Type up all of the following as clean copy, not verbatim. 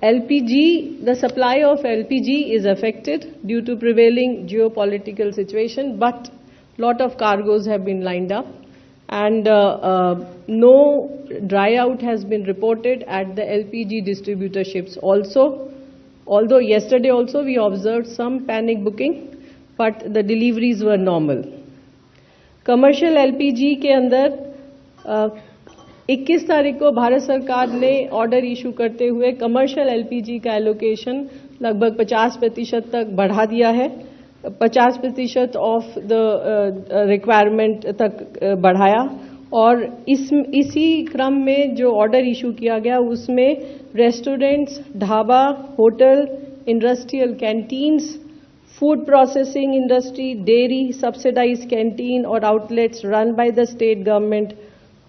LPG, the supply of LPG is affected due to prevailing geopolitical situation, but lot of cargoes have been lined up, and no dry out has been reported at the LPG distributorships also. Although yesterday also we observed some panic booking, but the deliveries were normal. Commercial LPG के अंदर 21 तारीख को भारत सरकार ने order issue करते हुए commercial LPG का allocation लगभग 50% तक बढ़ा दिया है, 50% ऑफ द रिक्वायरमेंट तक बढ़ाया। और इसी क्रम में जो ऑर्डर इशू किया गया उसमें restaurants, dhaba, hotel, industrial canteens, food processing industry, dairy, subsidize canteen और outlets run by the state government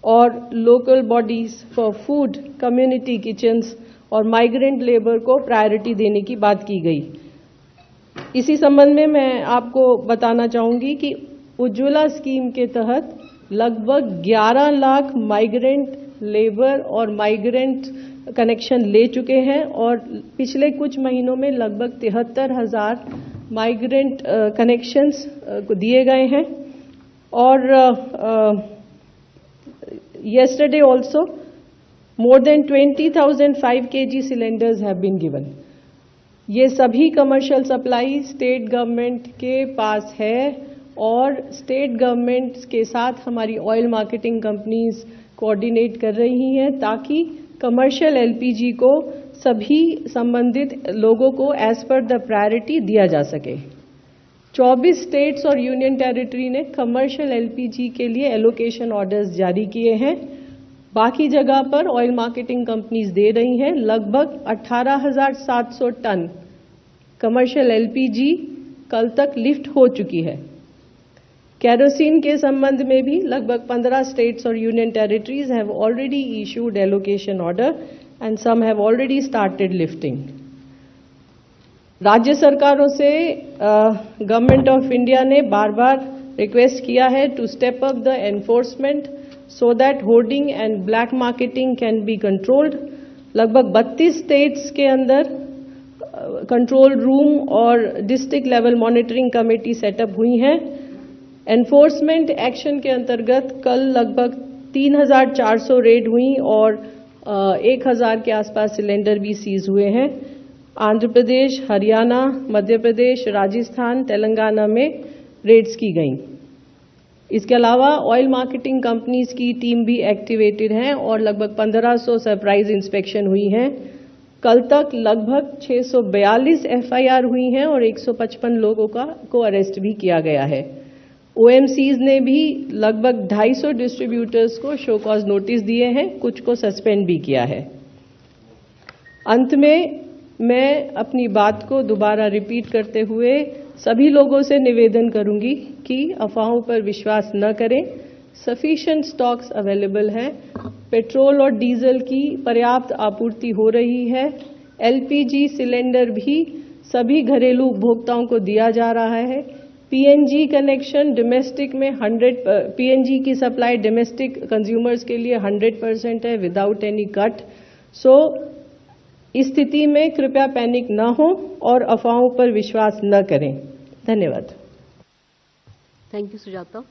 और local bodies for food, community kitchens और माइग्रेंट लेबर को प्रायोरिटी देने की बात की गई। इसी संबंध में मैं आपको बताना चाहूंगी कि उज्ज्वला स्कीम के तहत लगभग 11 लाख माइग्रेंट लेबर और माइग्रेंट कनेक्शन ले चुके हैं और पिछले कुछ महीनों में लगभग 73,000 माइग्रेंट कनेक्शंस को दिए गए हैं। और yesterday also more than 20,005 kg cylinders have been given. ये सभी कमर्शियल सप्लाई स्टेट गवर्नमेंट के पास है और स्टेट गवर्नमेंट के साथ हमारी ऑयल मार्केटिंग कंपनीज कोऑर्डिनेट कर रही हैं ताकि कमर्शियल LPG को सभी संबंधित लोगों को एज पर द प्रायोरिटी दिया जा सके। 24 स्टेट्स और यूनियन टेरिटरी ने कमर्शियल LPG के लिए एलोकेशन ऑर्डर्स जारी किए हैं। बाकी जगह पर ऑयल मार्केटिंग कंपनीज दे रही हैं। लगभग 18,700 टन कमर्शियल LPG कल तक लिफ्ट हो चुकी है। केरोसिन के संबंध में भी लगभग 15 स्टेट्स और union territories have already issued allocation order and some have already started lifting. राज्य सरकारों से गवर्नमेंट ऑफ इंडिया ने बार बार रिक्वेस्ट किया है to step up the enforcement so that hoarding and black marketing can be controlled. लगभग 32 states के अंदर control room और district level monitoring committee setup हुई हैं। एनफोर्समेंट एक्शन के अंतर्गत कल लगभग 3,400 रेड हुई और 1,000 के आसपास सिलेंडर भी सीज हुए हैं। आंध्र प्रदेश, हरियाणा, मध्य प्रदेश, राजस्थान, तेलंगाना में रेड्स की गई। इसके अलावा ऑयल मार्केटिंग कंपनीज की टीम भी एक्टिवेटेड है और लगभग 1500 सरप्राइज इंस्पेक्शन हुई हैं। कल तक लगभग 642 FIR हुई हैं और 155 लोगों को अरेस्ट भी किया गया है। OMCs ने भी लगभग 250 डिस्ट्रीब्यूटर्स को शो कॉज नोटिस दिए हैं, कुछ को सस्पेंड भी किया है। अंत में मैं अपनी बात को दोबारा रिपीट करते हुए सभी लोगों से निवेदन करूंगी कि अफवाहों पर विश्वास न करें। सफिशिएंट स्टॉक्स अवेलेबल हैं, पेट्रोल और डीजल की पर्याप्त आपूर्ति हो रही है। LPG सिलेंडर भी सभी घरेलू उपभोक्ताओं को दिया जा रहा है। PNG कनेक्शन डोमेस्टिक में 100 PNG की सप्लाई डोमेस्टिक कंज्यूमर्स के लिए 100% है विदाउट एनी कट। सो इस स्थिति में कृपया पैनिक न हो और अफवाहों पर विश्वास न करें। धन्यवाद। Thank you Sujata.